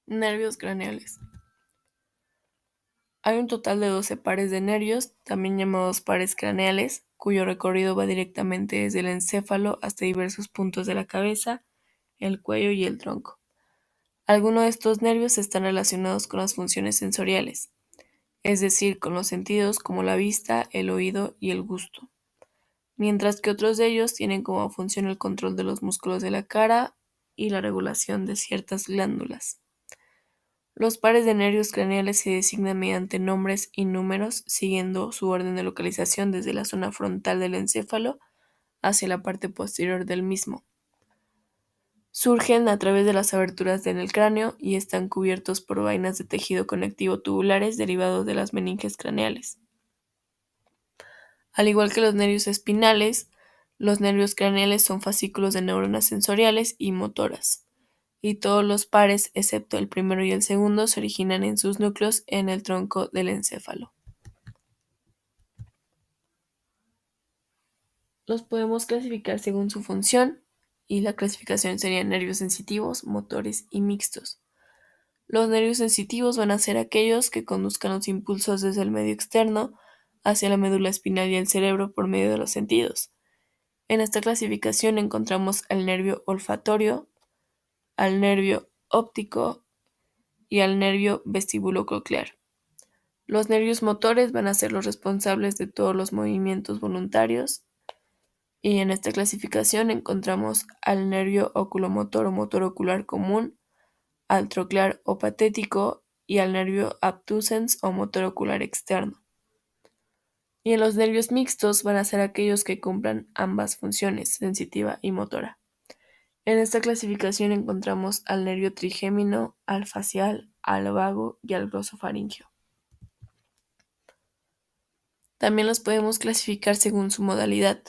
Nervios craneales. Hay un total de 12 pares de nervios, también llamados pares craneales, cuyo recorrido va directamente desde el encéfalo hasta diversos puntos de la cabeza, el cuello y el tronco. Algunos de estos nervios están relacionados con las funciones sensoriales, es decir, con los sentidos como la vista, el oído y el gusto, mientras que otros de ellos tienen como función el control de los músculos de la cara y la regulación de ciertas glándulas. Los pares de nervios craneales se designan mediante nombres y números, siguiendo su orden de localización desde la zona frontal del encéfalo hacia la parte posterior del mismo. Surgen a través de las aberturas en el cráneo y están cubiertos por vainas de tejido conectivo tubulares derivados de las meninges craneales. Al igual que los nervios espinales, los nervios craneales son fascículos de neuronas sensoriales y motoras, y todos los pares, excepto el primero y el segundo, se originan en sus núcleos en el tronco del encéfalo. Los podemos clasificar según su función, y la clasificación sería nervios sensitivos, motores y mixtos. Los nervios sensitivos van a ser aquellos que conduzcan los impulsos desde el medio externo hacia la médula espinal y el cerebro por medio de los sentidos. En esta clasificación encontramos al nervio olfatorio, al nervio óptico y al nervio vestíbulo-coclear. Los nervios motores van a ser los responsables de todos los movimientos voluntarios, y en esta clasificación encontramos al nervio oculomotor o motor ocular común, al troclear o patético y al nervio abducens o motor ocular externo. Y en los nervios mixtos van a ser aquellos que cumplan ambas funciones, sensitiva y motora. En esta clasificación encontramos al nervio trigémino, al facial, al vago y al glosofaríngeo. También los podemos clasificar según su modalidad.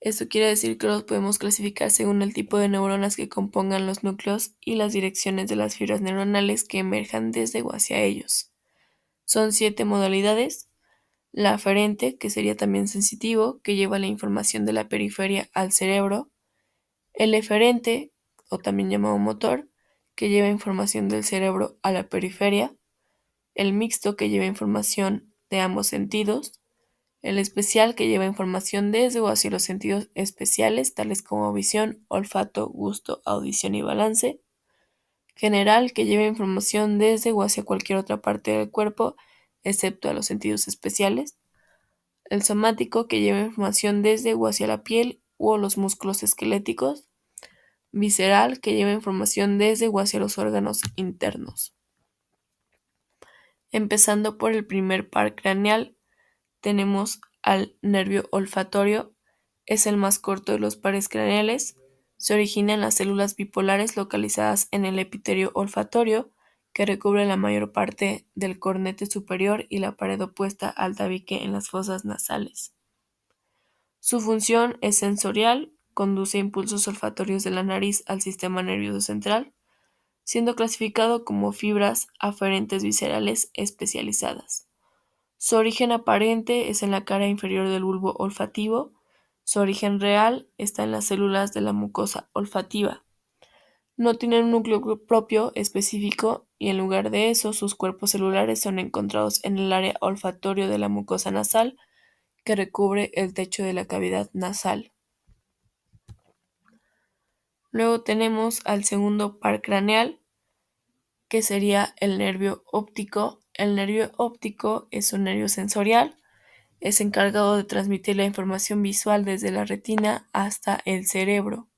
Esto quiere decir que los podemos clasificar según el tipo de neuronas que compongan los núcleos y las direcciones de las fibras neuronales que emerjan desde o hacia ellos. Son 7 modalidades: la aferente, que sería también sensitivo, que lleva la información de la periferia al cerebro; el eferente, o también llamado motor, que lleva información del cerebro a la periferia; el mixto, que lleva información de ambos sentidos; el especial, que lleva información desde o hacia los sentidos especiales, tales como visión, olfato, gusto, audición y balance; general, que lleva información desde o hacia cualquier otra parte del cuerpo, excepto a los sentidos especiales; el somático, que lleva información desde o hacia la piel o los músculos esqueléticos; visceral, que lleva información desde o hacia los órganos internos. Empezando por el primer par craneal, tenemos al nervio olfatorio. Es el más corto de los pares craneales. Se origina en las células bipolares localizadas en el epitelio olfatorio, que recubre la mayor parte del cornete superior y la pared opuesta al tabique en las fosas nasales. Su función es sensorial, conduce impulsos olfatorios de la nariz al sistema nervioso central, siendo clasificado como fibras aferentes viscerales especializadas. Su origen aparente es en la cara inferior del bulbo olfativo. Su origen real está en las células de la mucosa olfativa. No tienen un núcleo propio específico, y en lugar de eso, sus cuerpos celulares son encontrados en el área olfatorio de la mucosa nasal, que recubre el techo de la cavidad nasal. Luego tenemos al segundo par craneal, que sería el nervio óptico. El nervio óptico es un nervio sensorial. Es encargado de transmitir la información visual desde la retina hasta el cerebro.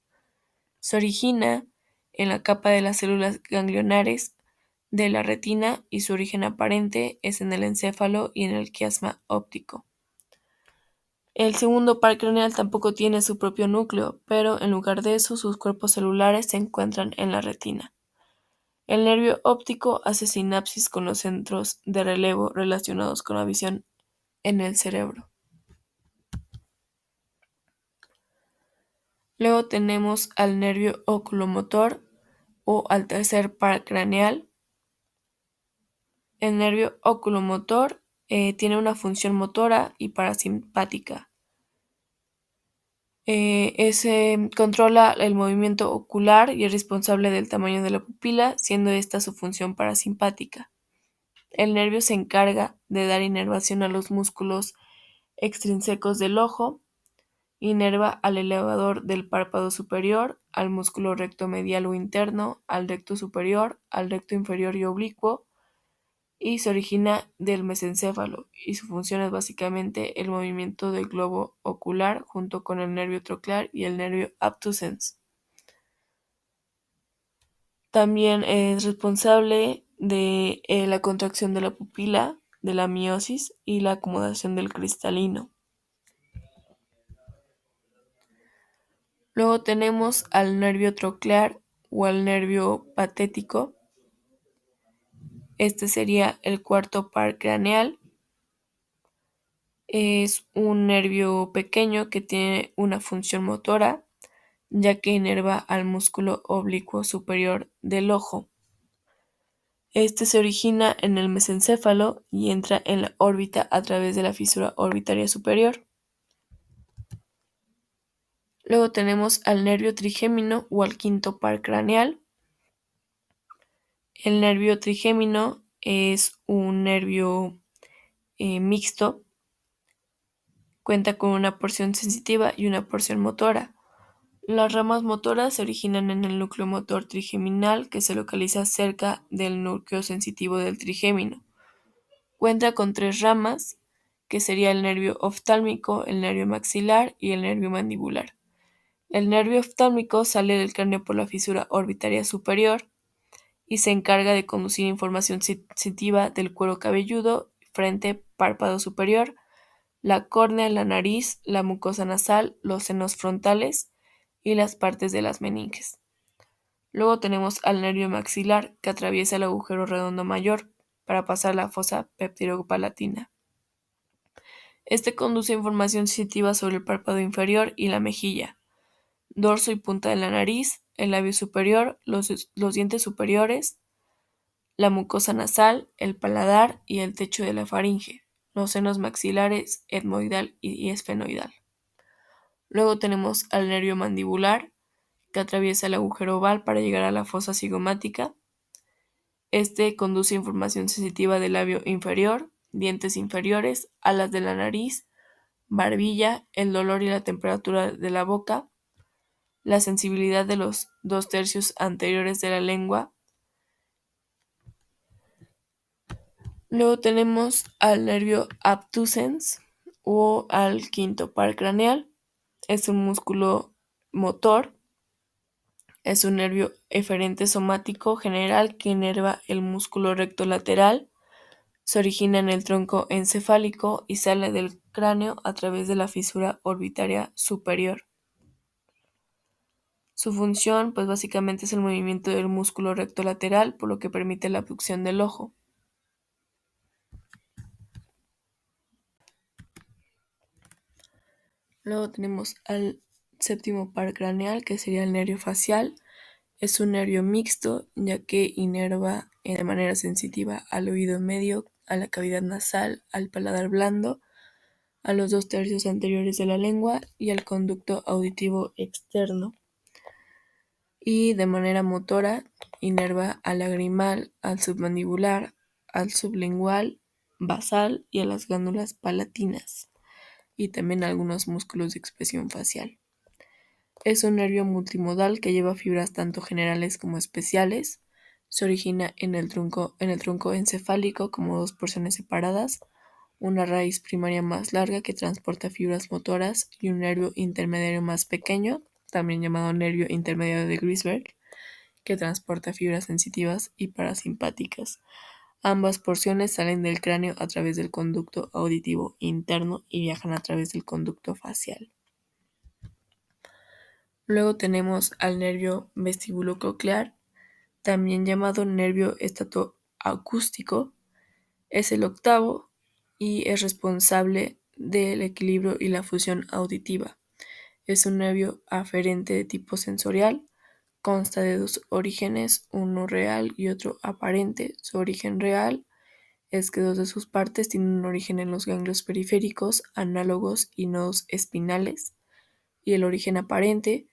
Se origina en la capa de las células ganglionares de la retina, y su origen aparente es en el encéfalo y en el quiasma óptico. El segundo par craneal tampoco tiene su propio núcleo, pero en lugar de eso sus cuerpos celulares se encuentran en la retina. El nervio óptico hace sinapsis con los centros de relevo relacionados con la visión en el cerebro. Luego tenemos al nervio oculomotor, o al tercer par craneal. El nervio oculomotor tiene una función motora y parasimpática. Controla el movimiento ocular y es responsable del tamaño de la pupila, siendo esta su función parasimpática. El nervio se encarga de dar inervación a los músculos extrínsecos del ojo, inerva al elevador del párpado superior, al músculo recto medial o interno, al recto superior, al recto inferior y oblicuo, y se origina del mesencéfalo, y su función es básicamente el movimiento del globo ocular junto con el nervio troclear y el nervio abducens. También es responsable de la contracción de la pupila, de la miosis y la acomodación del cristalino. Luego tenemos al nervio troclear o al nervio patético. Este sería el cuarto par craneal. Es un nervio pequeño que tiene una función motora, ya que inerva al músculo oblicuo superior del ojo. Este se origina en el mesencéfalo y entra en la órbita a través de la fisura orbitaria superior. Luego tenemos al nervio trigémino o al quinto par craneal. El nervio trigémino es un nervio mixto, cuenta con una porción sensitiva y una porción motora. Las ramas motoras se originan en el núcleo motor trigeminal, que se localiza cerca del núcleo sensitivo del trigémino. Cuenta con tres ramas, que sería el nervio oftálmico, el nervio maxilar y el nervio mandibular. El nervio oftálmico sale del cráneo por la fisura orbitaria superior y se encarga de conducir información sensitiva del cuero cabelludo, frente, párpado superior, la córnea, la nariz, la mucosa nasal, los senos frontales y las partes de las meninges. Luego tenemos al nervio maxilar, que atraviesa el agujero redondo mayor para pasar la fosa peptidopalatina. Este conduce información sensitiva sobre el párpado inferior y la mejilla, dorso y punta de la nariz, el labio superior, los dientes superiores, la mucosa nasal, el paladar y el techo de la faringe, los senos maxilares, etmoidal y esfenoidal. Luego tenemos al nervio mandibular, que atraviesa el agujero oval para llegar a la fosa cigomática. Este conduce información sensitiva del labio inferior, dientes inferiores, alas de la nariz, barbilla, el dolor y la temperatura de la boca, la sensibilidad de los 2/3 anteriores de la lengua. Luego tenemos al nervio abducens o al quinto par craneal. Es un músculo motor, es un nervio eferente somático general que inerva el músculo recto lateral. Se origina en el tronco encefálico y sale del cráneo a través de la fisura orbitaria superior. Su función, pues básicamente es el movimiento del músculo recto lateral, por lo que permite la abducción del ojo. Luego tenemos al séptimo par craneal, que sería el nervio facial. Es un nervio mixto, ya que inerva de manera sensitiva al oído medio, a la cavidad nasal, al paladar blando, a los 2/3 anteriores de la lengua y al conducto auditivo externo. Y de manera motora, inerva al lagrimal, al submandibular, al sublingual, basal y a las glándulas palatinas, y también a algunos músculos de expresión facial. Es un nervio multimodal que lleva fibras tanto generales como especiales. Se origina en el tronco encefálico como dos porciones separadas, una raíz primaria más larga que transporta fibras motoras y un nervio intermediario más pequeño, también llamado nervio intermediario de Grisberg, que transporta fibras sensitivas y parasimpáticas. Ambas porciones salen del cráneo a través del conducto auditivo interno y viajan a través del conducto facial. Luego tenemos al nervio vestibulococlear, también llamado nervio estatoacústico. Es el octavo y es responsable del equilibrio y la fusión auditiva. Es un nervio aferente de tipo sensorial. Consta de dos orígenes, uno real y otro aparente. Su origen real es que dos de sus partes tienen un origen en los ganglios periféricos, análogos y nodos espinales. y el origen aparente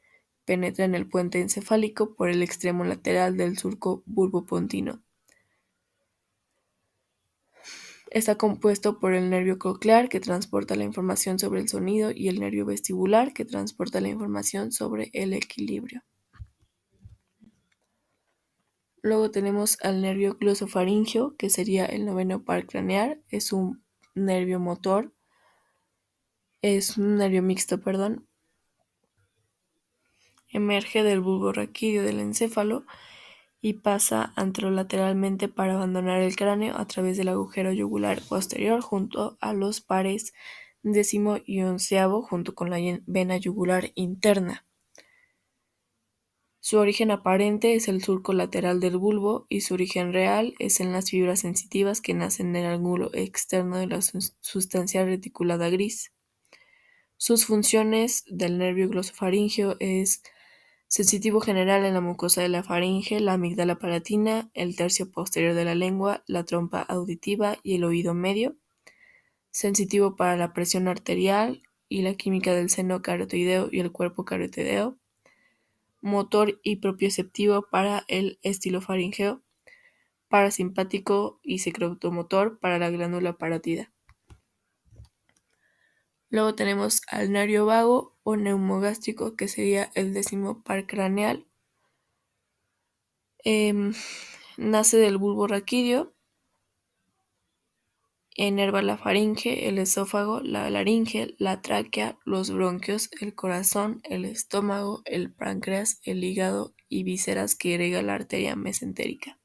penetra en el puente encefálico por el extremo lateral del surco bulbopontino. Está compuesto por el nervio coclear, que transporta la información sobre el sonido, y el nervio vestibular, que transporta la información sobre el equilibrio. Luego tenemos al nervio glosofaríngeo, que sería el noveno par craneal. Es un nervio motor, es un nervio mixto, perdón. Emerge del bulbo raquídeo del encéfalo y pasa anterolateralmente para abandonar el cráneo a través del agujero yugular posterior junto a los pares décimo y onceavo, junto con la vena yugular interna. Su origen aparente es el surco lateral del bulbo y su origen real es en las fibras sensitivas que nacen en el ángulo externo de la sustancia reticulada gris. Sus funciones del nervio glosofaríngeo es sensitivo general en la mucosa de la faringe, la amígdala palatina, el tercio posterior de la lengua, la trompa auditiva y el oído medio. Sensitivo para la presión arterial y la química del seno carotideo y el cuerpo carotideo. Motor y propioceptivo para el estilofaringeo. Parasimpático y secretomotor para la glándula parótida. Luego tenemos al nervio vago o neumogástrico, que sería el décimo par craneal. Nace del bulbo raquídeo, inerva la faringe, el esófago, la laringe, la tráquea, los bronquios, el corazón, el estómago, el páncreas, el hígado y vísceras que irriga la arteria mesentérica.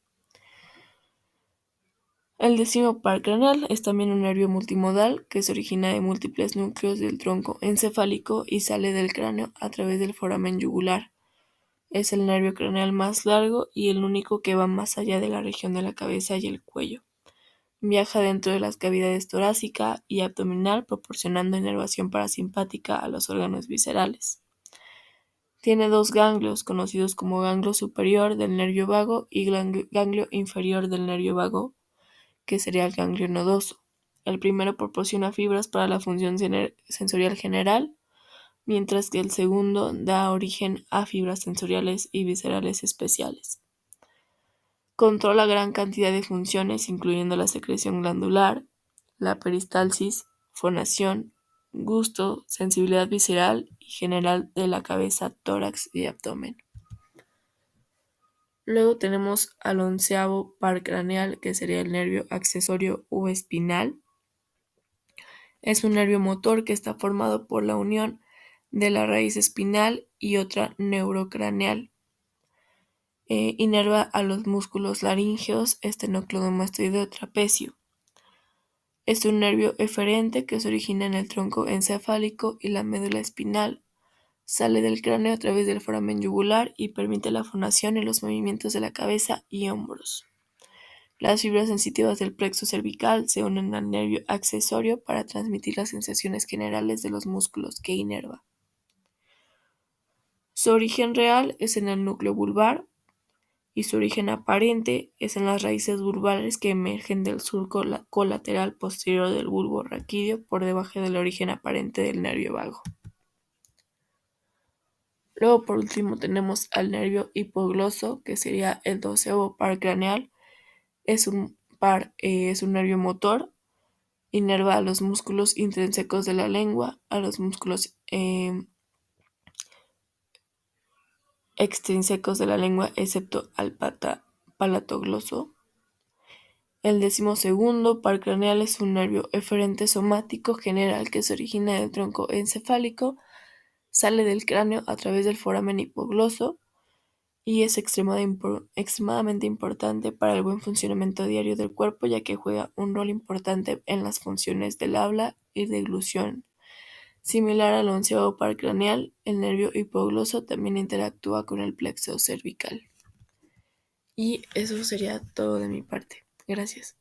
El décimo par craneal es también un nervio multimodal que se origina de múltiples núcleos del tronco encefálico y sale del cráneo a través del foramen yugular. Es el nervio craneal más largo y el único que va más allá de la región de la cabeza y el cuello. Viaja dentro de las cavidades torácica y abdominal, proporcionando inervación parasimpática a los órganos viscerales. Tiene dos ganglios, conocidos como ganglio superior del nervio vago y ganglio inferior del nervio vago, que sería el ganglio nodoso. El primero proporciona fibras para la función sensorial general, mientras que el segundo da origen a fibras sensoriales y viscerales especiales. Controla gran cantidad de funciones, incluyendo la secreción glandular, la peristalsis, fonación, gusto, sensibilidad visceral y general de la cabeza, tórax y abdomen. Luego tenemos al onceavo par craneal, que sería el nervio accesorio o espinal. Es un nervio motor que está formado por la unión de la raíz espinal y otra neurocraneal. Inerva a los músculos laríngeos, esternocleidomastoideo trapecio. Es un nervio eferente que se origina en el tronco encefálico y la médula espinal. Sale del cráneo a través del foramen yugular y permite la fonación y los movimientos de la cabeza y hombros. Las fibras sensitivas del plexo cervical se unen al nervio accesorio para transmitir las sensaciones generales de los músculos que inerva. Su origen real es en el núcleo vulvar y su origen aparente es en las raíces vulvares que emergen del surco colateral posterior del bulbo raquídeo por debajo del origen aparente del nervio vago. Luego, por último, tenemos al nervio hipogloso, que sería el doceavo par craneal. Es un nervio motor. Inerva a los músculos intrínsecos de la lengua, a los músculos extrínsecos de la lengua, excepto al palato gloso. El decimosegundo par craneal es un nervio eferente somático general que se origina del tronco encefálico, sale del cráneo a través del foramen hipogloso y es extremadamente importante para el buen funcionamiento diario del cuerpo, ya que juega un rol importante en las funciones del habla y deglución. Similar al onceavo par craneal, el nervio hipogloso también interactúa con el plexo cervical. Y eso sería todo de mi parte. Gracias.